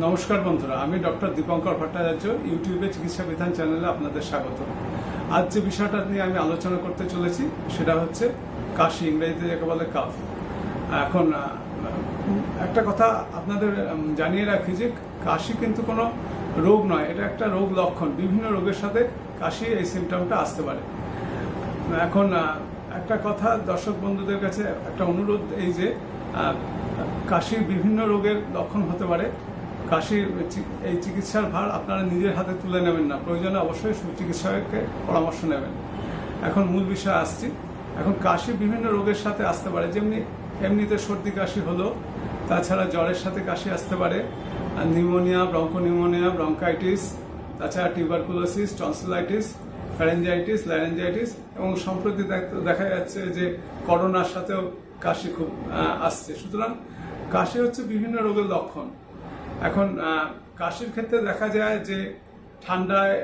নমস্কার বন্ধুরা, আমি ডক্টর দীপঙ্কর ভট্টাচার্য, ইউটিউবে চিকিৎসা বিধান চ্যানেলে আপনাদের স্বাগত। আজ যে বিষয়টা নিয়ে আমি আলোচনা করতে চলেছি সেটা হচ্ছে কাশি, ইংরেজিতে যাকে বলে কাফ। এখন একটা কথা আপনাদের জানিয়ে রাখি যে কাশি কিন্তু কোনো রোগ নয়, এটা একটা রোগ লক্ষণ। বিভিন্ন রোগের সাথে কাশি এই সিমটমটা আসতে পারে। এখন একটা কথা দর্শক বন্ধুদের কাছে একটা অনুরোধ, এই যে কাশির বিভিন্ন রোগের লক্ষণ হতে পারে। কাশির এই চিকিৎসার ভার আপনারা নিজের হাতে তুলে নেবেন না, প্রয়োজনে অবশ্যই সুচিকিৎসকের পরামর্শ নেবেন। এখন মূল বিষয়ে আসছি। এখন কাশি বিভিন্ন রোগের সাথে আসতে পারে, যেমনি এমনিতে সর্দি কাশি হলো, তাছাড়া জ্বরের সাথে কাশি আসতে পারে, নিউমোনিয়া, ব্রঙ্কোনিউমোনিয়া, ব্রঙ্কাইটিস, তাছাড়া টিউবারকুলোসিস, টনসিলাইটিস, ফ্যারেঞ্জাইটিস, ল্যারেঞ্জাইটিস, এবং সম্প্রতি দেখা যাচ্ছে যে করোনার সাথেও কাশি খুব আসছে। সুতরাং কাশি হচ্ছে বিভিন্ন রোগের লক্ষণ। এখন কাশির ক্ষেত্রে দেখা যায় যে ঠান্ডায়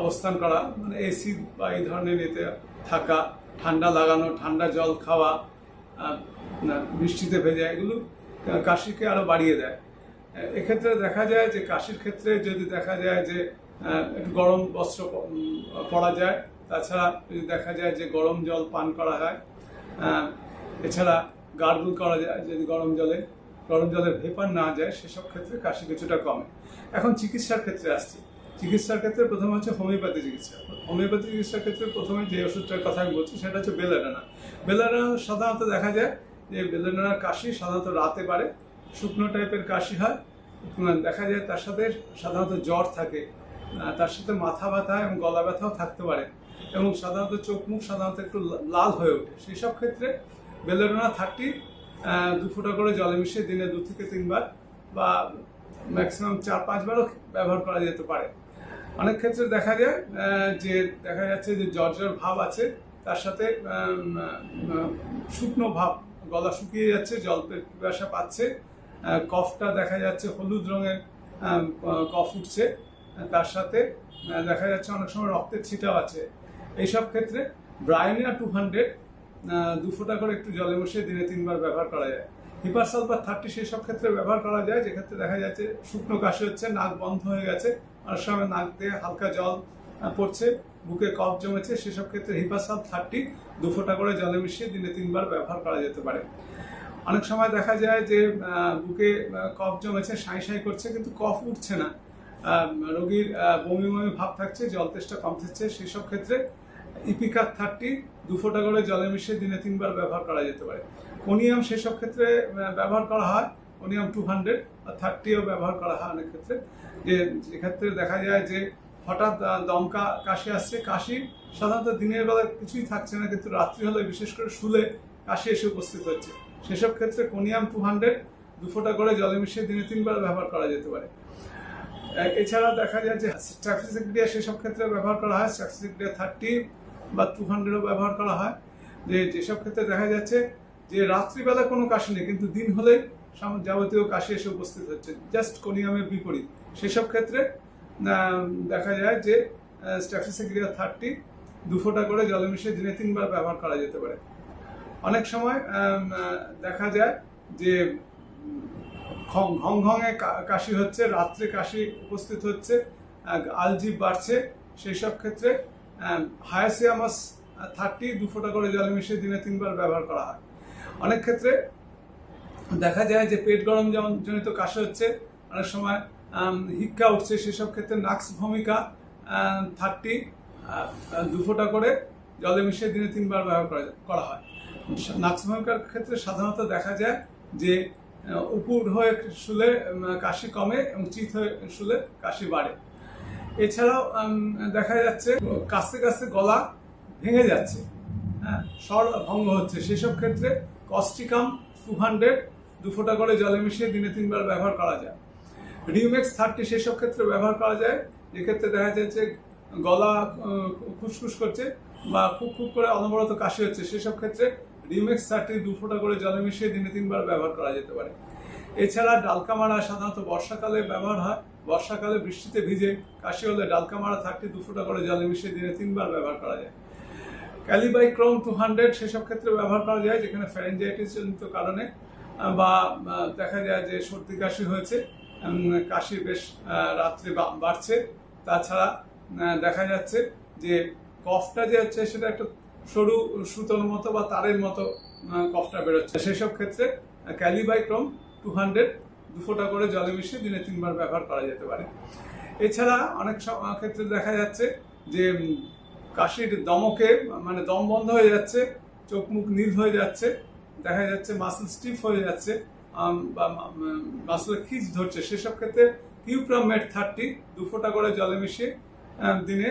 অবস্থান করা, মানে এসি বা এই ধরনের এতে থাকা, ঠান্ডা লাগানো, ঠান্ডা জল খাওয়া, বৃষ্টিতে ভেজা, এগুলো কাশিকে আরো বাড়িয়ে দেয়। এক্ষেত্রে দেখা যায় যে কাশির ক্ষেত্রে যদি দেখা যায় যে একটু গরম বস্ত্র পরা যায়, তাছাড়া যদি দেখা যায় যে গরম জল পান করা হয়, এছাড়া গার্গল করা যায়, যদি গরম জলের ভেপার না যায়, সেসব ক্ষেত্রে কাশি কিছুটা কমে। এখন চিকিৎসার ক্ষেত্রে আসছি। চিকিৎসার ক্ষেত্রে প্রথমে হচ্ছে হোমিওপ্যাথি চিকিৎসা। হোমিওপ্যাথি চিকিৎসার ক্ষেত্রে প্রথমে যে ওষুধটার কথা আমি বলছি সেটা হচ্ছে বেলেডানা। বেলেডানা সাধারণত দেখা যায় যে বেলেডানার কাশি সাধারণত রাতে বাড়ে, শুকনো টাইপের কাশি হয়, দেখা যায় তার সাথে সাধারণত জ্বর থাকে, তার সাথে মাথা ব্যথা এবং গলা ব্যথাও থাকতে পারে, এবং সাধারণত চোখ মুখ সাধারণত একটু লাল হয়ে ওঠে। সেই সব ক্ষেত্রে বেলেডানা 30 2 ফোঁটা করে জলে মিশিয়ে দিনে 2 থেকে 3 বার বা ম্যাক্সিমাম 4-5 বারও ব্যবহার করা যেতে পারে। অনেক ক্ষেত্রে দেখা যায় যাচ্ছে যে জ্বর ভাব আছে, তার সাথে শুকনো ভাব, গলা শুকিয়ে যাচ্ছে, জল পিপাসা পাচ্ছে, কফটা দেখা যাচ্ছে হলুদ রঙের কফ উঠছে, তার সাথে দেখা যাচ্ছে অনেক সময় রক্তের ছিটাও আছে। এইসব ক্ষেত্রে ব্রায়োনিয়া 200 2 ফোঁটা করে একটু জলে মিশিয়ে দিনে 3 বার ব্যবহার করা যায়। হিপার সালফার 30 সেই সব ক্ষেত্রে ব্যবহার করা যায়, যেক্ষেত্রে দেখা যাচ্ছে শুকনো কাশি হচ্ছে, নাক বন্ধ হয়ে গেছে, অনেক সময় নাক দিয়ে হালকা জল পড়ছে, বুকে কফ জমেছে, সেসব ক্ষেত্রে হিপার সালফ 30 2 ফোঁটা করে জলে মিশিয়ে দিনে 3 বার ব্যবহার করা যেতে পারে। অনেক সময় দেখা যায় যে বুকে কফ জমেছে, সাঁই সাঁই করছে, কিন্তু কফ উঠছে না, রোগীর বমি বমি ভাব থাকছে, জল তেষ্টা কম থাকছে, সেসব ক্ষেত্রে ইপিকার 30 2 ফোঁটা করে জলে মিশিয়ে দিনে 3 বার ব্যবহার করা যেতে পারে। কোনিয়াম সেসব ক্ষেত্রে ব্যবহার করা হয়, কোনিয়াম 200 বা 30ও ব্যবহার করা হয় অনেক ক্ষেত্রে। যেক্ষেত্রে দেখা যায় যে হঠাৎ দমকা কাশি আসছে, কাশি সাধারণত দিনের বেলা কিছুই থাকছে না, কিন্তু রাত্রি হলে বিশেষ করে শুলে কাশি এসে উপস্থিত হচ্ছে, সেসব ক্ষেত্রে কোনিয়াম 200 2 ফোঁটা করে জলে মিশিয়ে দিনে 3 বার ব্যবহার করা যেতে পারে। এছাড়া দেখা যায় যে স্ট্রাফিসিক্রিয়া সেসব ক্ষেত্রে ব্যবহার করা হয়, স্ট্রাফিসিক্রিয়া 30 বা 200ও ব্যবহার করা হয়। যেসব ক্ষেত্রে দেখা যাচ্ছে যে রাত্রিবেলা কোনো কাশি নেই, কিন্তু দিন হলে যাবতীয় কাশি এসে উপস্থিত হচ্ছে, জাস্ট কোনিয়ামের বিপরীত, সেসব ক্ষেত্রে দেখা যায় যে স্ট্রাফিসিক্রিয়া 30 2 ফোঁটা করে জলে মিশিয়ে দিনে 3 বার ব্যবহার করা যেতে পারে। অনেক সময় দেখা যায় যে ঘংঘঙে কাশি হচ্ছে, রাত্রে কাশি উপস্থিত হচ্ছে, আলজিভ বাড়ছে, সেই সব ক্ষেত্রে হায়াসিয়ামাস 30 2 ফোঁটা করে জলে মিশিয়ে দিনে 3 বার ব্যবহার করা হয়। অনেক ক্ষেত্রে দেখা যায় যে পেট গরম জনিত কাশি হচ্ছে, অনেক সময় হিক্কা উঠছে, সেসব ক্ষেত্রে নাক্স ভূমিকা 30 2 ফোঁটা করে জলে মিশিয়ে দিনে 3 বার ব্যবহার করা হয়। নাক্স ভূমিকার ক্ষেত্রে সাধারণত দেখা যায় যে উপুর হয়ে শুলে কাশি কমে এবং চিত হয়ে শুলে কাশি বাড়ে। এছাড়াও দেখা যাচ্ছে কাশতে কাশতে গলা ভেঙে যাচ্ছে, স্বর ভঙ্গ হচ্ছে, সেসব ক্ষেত্রে কস্টিকাম 200 2 ফোঁটা করে জলে মিশিয়ে দিনে 3 বার ব্যবহার করা যায়। রিউমেক্স 30 সেসব ক্ষেত্রে ব্যবহার করা যায়, যেক্ষেত্রে দেখা যাচ্ছে গলা খুসখুস করছে বা খুব খুব করে অনবরত কাশি হচ্ছে, সেসব ক্ষেত্রে রিউমেক্স 30 2 ফোঁটা করে জলে মিশিয়ে দিনে 3 বার ব্যবহার করা যেতে পারে। এছাড়া ডালকামারা সাধারণত বর্ষাকালে ব্যবহার হয়, বর্ষাকালে বৃষ্টিতে ভিজে কাশি হলে ডালকামারা 30 2 ফোঁটা করে জলে মিশিয়ে দিনে 3 বার ব্যবহার করা যায়। ক্যালিবাইক্রম 200 সেসব ক্ষেত্রে ব্যবহার করা যায়, যেখানে ফ্যারেঞ্জাইটিস জনিত কারণে বা দেখা যায় যে সর্দি কাশি হয়েছে, কাশি বেশ রাত্রে বাড়ছে। তাছাড়া দেখা যাচ্ছে যে কফটা যে হচ্ছে সেটা একটা সরু সুতোর মতো বা তারের মতো কফটা বেরোচ্ছে। সেসব ক্ষেত্রে ক্যালিবাইক্রম 200 2 ফোঁটা করে জলে মিশিয়ে দিনে 3 বার ব্যবহার করা যেতে পারে। এছাড়া অনেক ক্ষেত্রে দেখা যাচ্ছে যে কাশির দমকে মানে দম বন্ধ হয়ে যাচ্ছে, চোখ মুখ নীল হয়ে যাচ্ছে, দেখা যাচ্ছে মাসল স্টিফ হয়ে যাচ্ছে বা মাসলে খিঁচ ধরছে, সেসব ক্ষেত্রে কিউপ্রামেট 30 2 ফোঁটা করে জলে মিশিয়ে দিনে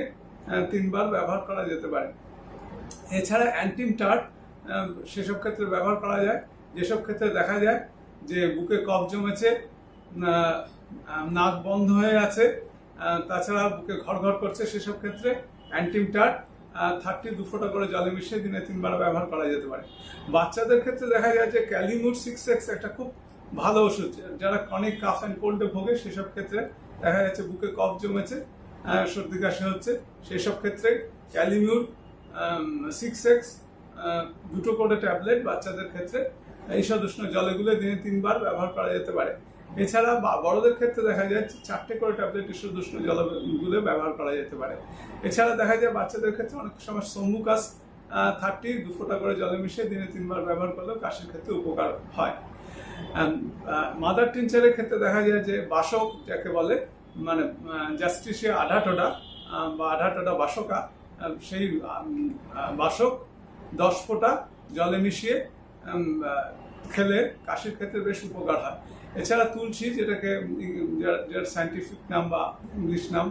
3 বার ব্যবহার করা যেতে পারে। এছাড়া অ্যান্টিমটার্ট সেসব ক্ষেত্রে ব্যবহার করা যায়। যেসব ক্ষেত্রে দেখা যায় যে বুকে কফ জমেছে, নাক বন্ধ হয়ে আছে, তাছাড়া বুকে ঘর ঘর করছে, সেসব ক্ষেত্রে অ্যান্টিমটার্ট 30 2 ফোঁটা করে জলে মিশিয়ে দিনে 3 বার ব্যবহার করা যেতে পারে। বাচ্চাদের ক্ষেত্রে দেখা যায় যে ক্যালিমুর 6X একটা খুব ভালো ওষুধ। যারা ক্রনিক কাফ অ্যান্ড কোল্ডে ভোগে সেসব ক্ষেত্রে দেখা যাচ্ছে বুকে কফ জমেছে, সর্দি কাশি হচ্ছে, সেসব ক্ষেত্রে ক্যালিমিউর 6X 2টো করে ট্যাবলেট বাচ্চাদের ক্ষেত্রে ঈষৎ উষ্ণ জলে গুলে দিনে 3 বার ব্যবহার করা যেতে পারে। এছাড়া বড়দের ক্ষেত্রে দেখা যায় 4টে করে ট্যাবলেট ঈষৎ উষ্ণ জলে গুলে ব্যবহার করা যেতে পারে। এছাড়া দেখা যায় বাচ্চাদের ক্ষেত্রে অনেক সময় সম্মুকাস 30 2 ফোঁটা করে জলে মিশিয়ে দিনে 3 বার ব্যবহার করলেও কাশির ক্ষেত্রে উপকার হয়। মাদার টিনচারের ক্ষেত্রে দেখা যায় যে বাসক যাকে বলে, মানে জাস্টিসিয়া আঢাটোডা বা আঢাটোডা বাসকা, সেই বাসক 10 ফোঁটা জলে মিশিয়ে খেলে কাশির ক্ষেত্রে বেশ উপকার হয়। এছাড়া তুলসী, যেটাকে যার সায়েন্টিফিক নাম বা ইংলিশ নাম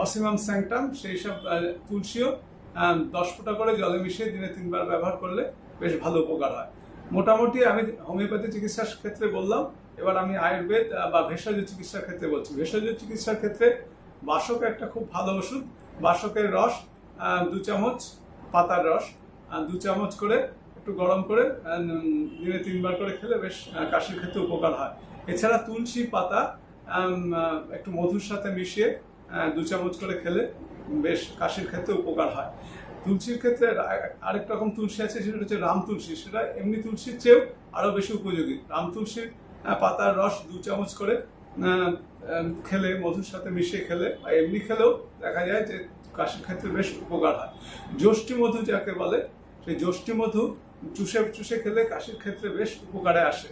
অসিমাম স্যাংটাম, সেই সব তুলসীও 10 ফোঁটা করে জলে মিশিয়ে দিনে 3 বার ব্যবহার করলে বেশ ভালো উপকার হয়। মোটামুটি আমি হোমিওপ্যাথি চিকিৎসার ক্ষেত্রে বললাম, এবার আমি আয়ুর্বেদ বা ভেষজ চিকিৎসার ক্ষেত্রে বলছি। ভেষজ চিকিৎসার ক্ষেত্রে বাসক একটা খুব ভালো ওষুধ। বাসকের রস 2 চামচ, পাতার রস 2 চামচ করে একটু গরম করে দিনে 3 বার করে খেলে বেশ কাশির ক্ষেত্রে উপকার হয়। এছাড়া তুলসী পাতা একটু মধুর সাথে মিশিয়ে 2 চামচ করে খেলে বেশ কাশির ক্ষেত্রে উপকার হয়। তুলসীর ক্ষেত্রে আরেক রকম তুলসী আছে, সেটা হচ্ছে রাম তুলসী। সেটা এমনি তুলসীর চেয়েও আরো বেশি উপযোগী। রাম তুলসীর পাতার রস 2 চামচ করে খেলে, মধুর সাথে মিশিয়ে খেলে বা এমনি খেলেও দেখা যায় যে কাশির ক্ষেত্রে বেশ উপকার হয়। যষ্টি মধু যাকে বলে, সেই যষ্টি মধু চুষে চুষে খেলে কাশির ক্ষেত্রে বেশ উপকারে আসে।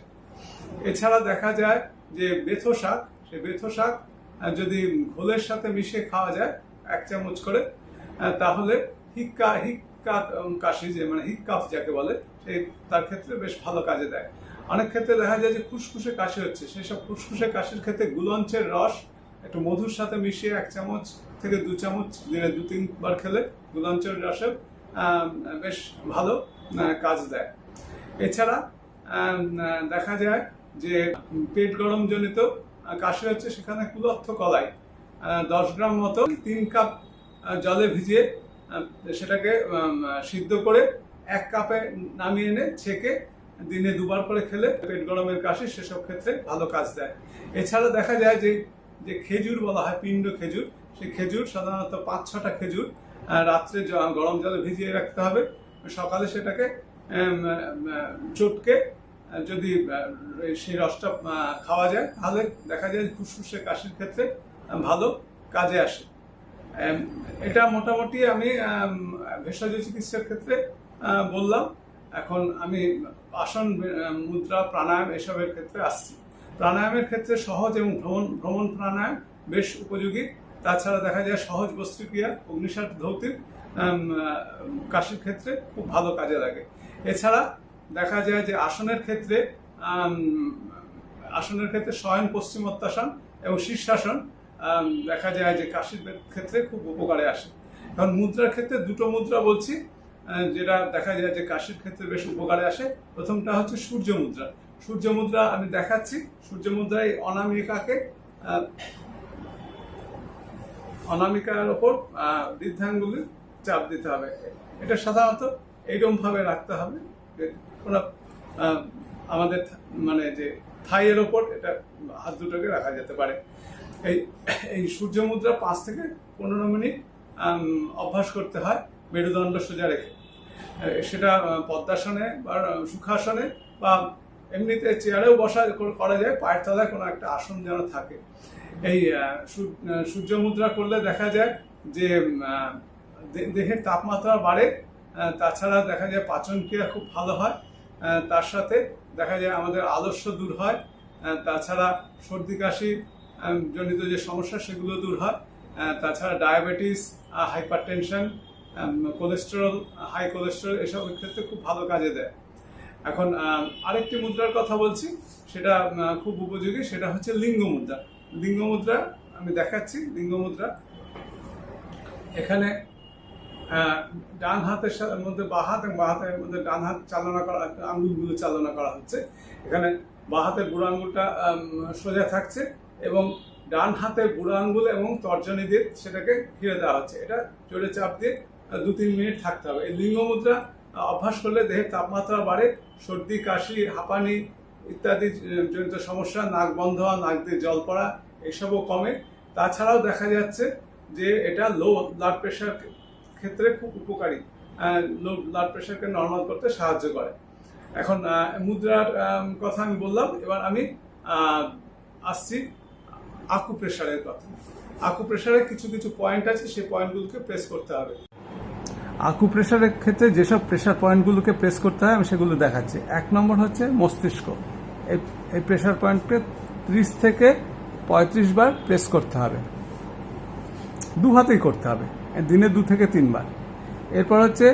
এছাড়া দেখা যায় যে বেথো শাক, সেই বেথো শাক যদি ঘোলের সাথে মিশিয়ে খাওয়া যায় 1 চামচ করে, তাহলে হিক্কা কাশি, যে মানে হিক্কাফ যাকে বলে, সেই তার ক্ষেত্রে বেশ ভালো কাজে দেয়। অনেক ক্ষেত্রে দেখা যায় যে ফুসফুসে কাশি হচ্ছে, সেই সব ফুসফুসে কাশির ক্ষেত্রে গুলঞ্চের রস একটু মধুর সাথে মিশিয়ে 1 চামচ থেকে 2 চামচ দিনে 2-3 বার খেলে গুলঞ্চের রসের বেশ ভালো কাজ দেয়। এছাড়া দেখা যায় যে পেট গরম জনিত কাশি হচ্ছে, সেখানে কুলত্থ কলাই 10 গ্রাম মতো 3 কাপ জলে ভিজিয়ে সেটাকে সিদ্ধ করে 1 কাপে নামিয়ে এনে ছেঁকে দিনে 2 বার করে খেলে পেট গরমের কাশি সেসব ক্ষেত্রে ভালো কাজ দেয়। এছাড়া দেখা যায় যে খেজুর বলা হয় পিণ্ড খেজুর, সেই খেজুর সাধারণত 5-6টা খেজুর রাত্রে গরম জলে ভিজিয়ে রাখতে হবে। সকালে সেটাকে চটকে যদি সেই রসটা খাওয়া যায়, তাহলে দেখা যায় ফুসফুসে কাশির ক্ষেত্রে ভালো কাজে আসে। এটা মোটামুটি আমি ভেষজ চিকিৎসার ক্ষেত্রে বললাম। এখন আমি আসন, মুদ্রা, প্রাণায়াম এসবের ক্ষেত্রে আসছি। প্রাণায়ামের ক্ষেত্রে সহজ এবং ভ্রমণ প্রাণায়াম বেশ উপযোগী। তাছাড়া দেখা যায় সহজ বস্ত্রক্রিয়া, অগ্নিশাট ধৌতিক কাশির ক্ষেত্রে খুব ভালো কাজে লাগে। এছাড়া দেখা যায় যে আসনের ক্ষেত্রে শয়ন পশ্চিমোত্তাসন এবং শীর্ষাসন দেখা যায় যে কাশির ক্ষেত্রে খুব উপকারে আসে। কারণ মুদ্রার ক্ষেত্রে 2টো মুদ্রা বলছি যেটা দেখা যায় যে কাশির ক্ষেত্রে বেশ উপকারে আসে। প্রথমটা হচ্ছে সূর্য মুদ্রা। সূর্য মুদ্রা আমি দেখাচ্ছি। সূর্য মুদ্রায় অনামিকার ওপর বৃদ্ধাঙ্গুলি চাপ দিতে হবে। এটা সাধারণত এইরকম ভাবে রাখতে হবে, আমাদের মানে যে থাইয়ের ওপর এটা হাত দুটোকে রাখা যেতে পারে। এই সূর্য মুদ্রা 5 থেকে 15 মিনিট অভ্যাস করতে হয় মেরুদণ্ড সোজা রেখে। সেটা পদ্মাসনে বা সুখাসনে বা এমনিতে চেয়ারেও বসা করা যায়, পায়ের তলায় কোনো একটা আসন যেন থাকে। এই সূর্য মুদ্রা করলে দেখা যায় যে দেহের তাপমাত্রা বাড়ে, তাছাড়া দেখা যায় পাচন ক্রিয়া খুব ভালো হয়, তার সাথে দেখা যায় আমাদের আলস্য দূর হয়, তাছাড়া সর্দি কাশি জনিত যে সমস্যা সেগুলো দূর হয়, তাছাড়া diabetes, hypertension, cholesterol, high cholesterol এসবের ক্ষেত্রে খুব ভালো কাজে দেয়। এখন আরেকটি মুদ্রার কথা বলছি, সেটা খুব উপযোগী, সেটা হচ্ছে লিঙ্গ মুদ্রা। লিঙ্গ মুদ্রা আমি দেখাচ্ছি। লিঙ্গ মুদ্রা এখানে ডান হাতের মধ্যে বাঁ হাত এবং বাঁ হাতের মধ্যে ডান হাত চালনা করা, আঙ্গুলগুলো চালনা করা হচ্ছে। এখানে বাঁ হাতের বুড়ো আঙ্গুলটা সোজা থাকছে এবং ডান হাতের বুড়ো আঙ্গুল এবং তর্জনী দিয়ে সেটাকে ঘিরে দেওয়া হচ্ছে। এটা জোরে চাপ দিয়ে 2-3 মিনিট থাকতে হবে। এই লিঙ্গ মুদ্রা অভ্যাস করলে দেহের তাপমাত্রা বাড়ে, সর্দি কাশি হাঁপানি ইত্যাদি জনিত সমস্যা, নাক বন্ধ হওয়া, নাক দিয়ে জল পড়া এইসবও কমে। তাছাড়াও দেখা যাচ্ছে যে এটা লো ব্লাড প্রেশার ক্ষেত্রে খুব উপকারী, লো ব্লাড প্রেশারকে নর্মাল করতে সাহায্য করে। এখন মুদ্রার কথা আমি বললাম, এবার আমি আসছি আকুপ্রেশারের কথা। আকুপ্রেশারের কিছু কিছু পয়েন্ট আছে, সেই পয়েন্টগুলোকে প্রেস করতে হবে। আকুপ্রেশারের ক্ষেত্রে যেসব প্রেশার পয়েন্টগুলোকে প্রেস করতে হয় আমি সেগুলো দেখাচ্ছি। 1 নম্বর হচ্ছে মস্তিষ্ক। এই প্রেশার পয়েন্টকে 30 থেকে 35 বার প্রেস করতে হবে, 2 হাতেই করতে হবে, দিনে 2 থেকে 3 বার। এরপর হচ্ছে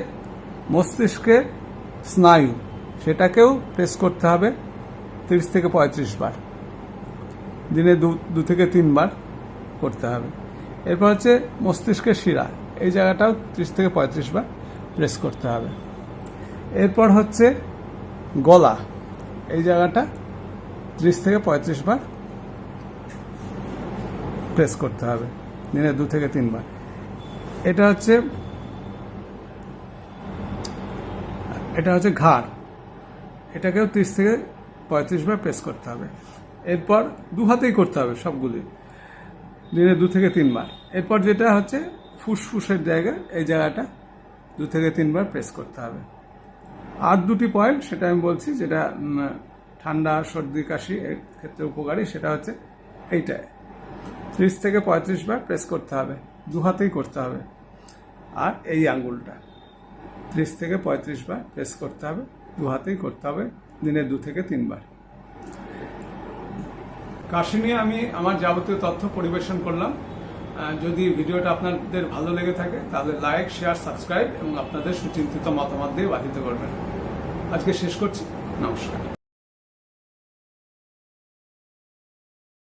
মস্তিষ্কের স্নায়ু, সেটাকেও প্রেস করতে হবে 30 থেকে 35 বার, দিনে 2 থেকে 3 বার করতে হবে। এরপর হচ্ছে মস্তিষ্কের শিরা, এই জায়গাটাও 30 থেকে 35 বার প্রেস করতে হবে। এরপর হচ্ছে গলা, এই জায়গাটা 30 থেকে 35 বার প্রেস করতে হবে, দিনে 2 থেকে 3 বার। এটা হচ্ছে ঘাড়, এটাকেও 30 থেকে 35 বার প্রেস করতে হবে। এরপর 2 হাতেই করতে হবে সবগুলি, দিনে 2 থেকে 3 বার। এরপর যেটা হচ্ছে ফুসফুসের জায়গা, এই জায়গাটা 2 থেকে 3 বার প্রেস করতে হবে। আর 2টি পয়েন্ট সেটা আমি বলছি, যেটা ঠান্ডা সর্দি কাশি এর ক্ষেত্রে উপকারী, সেটা হচ্ছে এইটায় 30 থেকে 35 বার প্রেস করতে হবে, 2 হাতেই করতে হবে। আর এই আঙ্গুলটা 30 থেকে 35 বার প্রেস করতে হবে, 2 হাতেই করতে হবে, দিনে 2 থেকে 3 বার। কাশি নিয়ে আমি আমার যাবতীয় তথ্য পরিবেশন করলাম। যদি ভিডিওটা আপনাদের ভালো লেগে থাকে তাহলে লাইক, শেয়ার, সাবস্ক্রাইব এবং আপনাদের সুচিন্তিত মতামত দিয়ে বাধিত করবেন। আজকে শেষ করছি, নমস্কার।